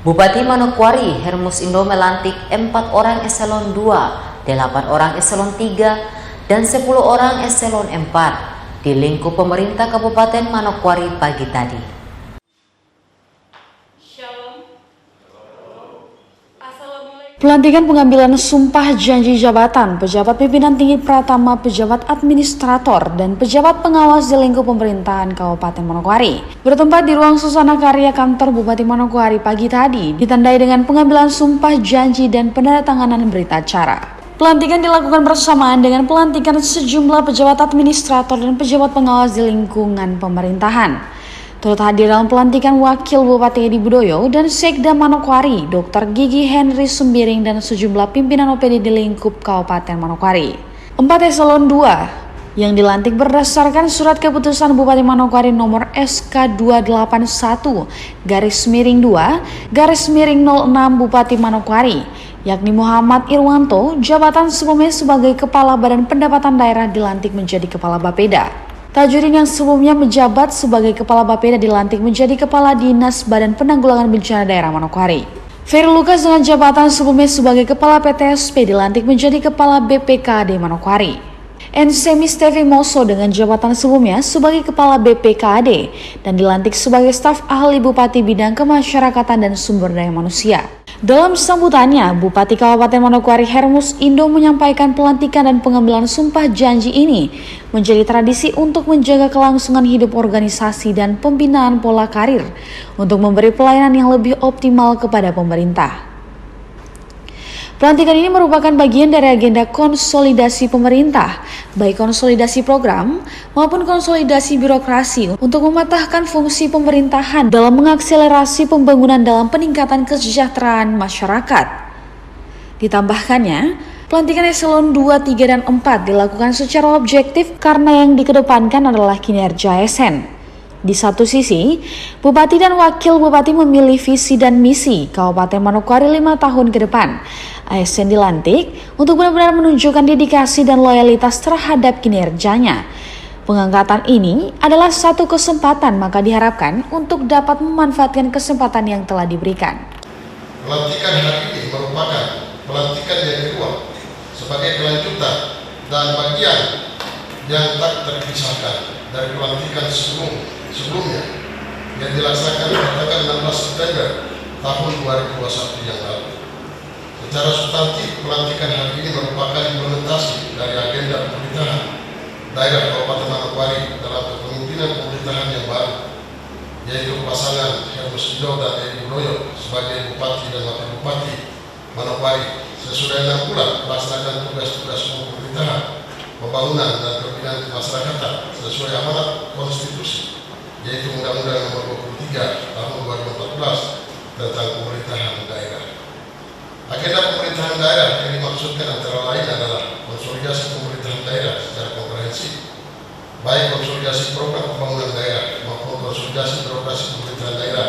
Bupati Manokwari Hermus Indo melantik 4 orang eselon 2, 8 orang eselon 3, dan 10 orang eselon 4 di lingkup pemerintah Kabupaten Manokwari pagi tadi. Pelantikan pengambilan sumpah janji jabatan pejabat pimpinan tinggi pratama, pejabat administrator, dan pejabat pengawas di lingkup pemerintahan Kabupaten Manokwari bertempat di ruang Susana Karya kantor Bupati Manokwari pagi tadi ditandai dengan pengambilan sumpah janji dan penandatanganan berita acara. Pelantikan dilakukan bersamaan dengan pelantikan sejumlah pejabat administrator dan pejabat pengawas di lingkungan pemerintahan. Turut hadir dalam pelantikan Wakil Bupati Edi Budoyo dan Sekda Manokwari, Dr. Gigi Henry Sembiring, dan sejumlah pimpinan OPD di lingkup Kabupaten Manokwari. 4 eselon 2 yang dilantik berdasarkan surat keputusan Bupati Manokwari nomor SK 281-2/06 Bupati Manokwari, yakni Muhammad Irwanto, jabatan sebelumnya sebagai Kepala Badan Pendapatan Daerah dilantik menjadi Kepala Bapeda. Tajudin yang sebelumnya menjabat sebagai Kepala Bapeda dilantik menjadi Kepala Dinas Badan Penanggulangan Bencana Daerah Manokwari. Ferry Lucas dengan jabatan sebelumnya sebagai Kepala PTSP dilantik menjadi Kepala BPKAD Manokwari. Ensemi Stevi Moso dengan jabatan sebelumnya sebagai Kepala BPKAD dan dilantik sebagai staf ahli Bupati Bidang Kemasyarakatan dan Sumber Daya Manusia. Dalam sambutannya, Bupati Kabupaten Manokwari Hermus Indo menyampaikan pelantikan dan pengambilan sumpah janji ini menjadi tradisi untuk menjaga kelangsungan hidup organisasi dan pembinaan pola karir untuk memberi pelayanan yang lebih optimal kepada pemerintah. Pelantikan ini merupakan bagian dari agenda konsolidasi pemerintah, baik konsolidasi program maupun konsolidasi birokrasi untuk mematahkan fungsi pemerintahan dalam mengakselerasi pembangunan dalam peningkatan kesejahteraan masyarakat. Ditambahkannya, pelantikan eselon 2, 3, dan 4 dilakukan secara objektif karena yang dikedepankan adalah kinerja ASN. Di satu sisi, Bupati dan Wakil Bupati memilih visi dan misi Kabupaten Manokwari 5 tahun ke depan. ASN dilantik untuk benar-benar menunjukkan dedikasi dan loyalitas terhadap kinerjanya. Pengangkatan ini adalah satu kesempatan, maka diharapkan untuk dapat memanfaatkan kesempatan yang telah diberikan. Pelantikan hari ini merupakan pelantikan yang kedua sebagai kelanjutan dan bagian yang tak terpisahkan dari pelantikan sebelumnya yang dilaksanakan pada tanggal 16 September tahun 2021 yang lalu. Secara substantif, pelantikan hari ini merupakan implementasi dari agenda pemerintahan daerah Kabupaten Manokwari dalam kepemimpinan pemerintahan yang baru, yaitu pasangan Hermus Indo dan Edi Budoyo sebagai Bupati dan Wakil Bupati Manokwari sesudah 6 bulan melaksanakan tugas-tugas pemerintahan, pembangunan dan pembinaan kemasyarakatan sesuai amanat konstitusi, yaitu Undang-Undang Nomor 23 Tahun 2014 tentang pemerintahan daerah. Agenda pemerintahan daerah yang dimaksudkan antara lain adalah konsolidasi pemerintahan daerah secara komprehensif, baik konsolidasi program pembangunan daerah maupun konsolidasi birokrasi pemerintahan daerah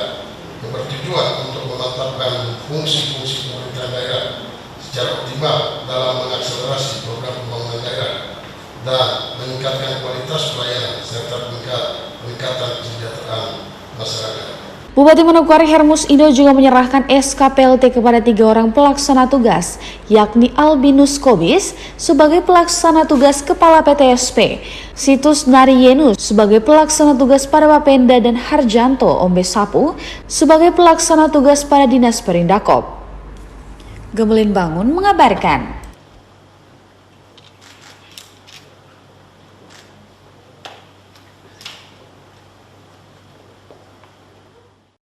yang bertujuan untuk memantapkan fungsi-fungsi pemerintahan daerah secara optimal dalam mengakselerasi program pembangunan daerah dan meningkatkan kualitas pelayanan serta peningkatan kesejahteraan masyarakat. Bupati Manokwari Hermus Indo juga menyerahkan SKPLT kepada 3 orang pelaksana tugas, yakni Albinus Kobis sebagai pelaksana tugas Kepala PTSP, Situs Nariyenus sebagai pelaksana tugas pada Bapenda, dan Harjanto Ombe Sapu sebagai pelaksana tugas pada Dinas Perindakop. Gemelin Bangun mengabarkan.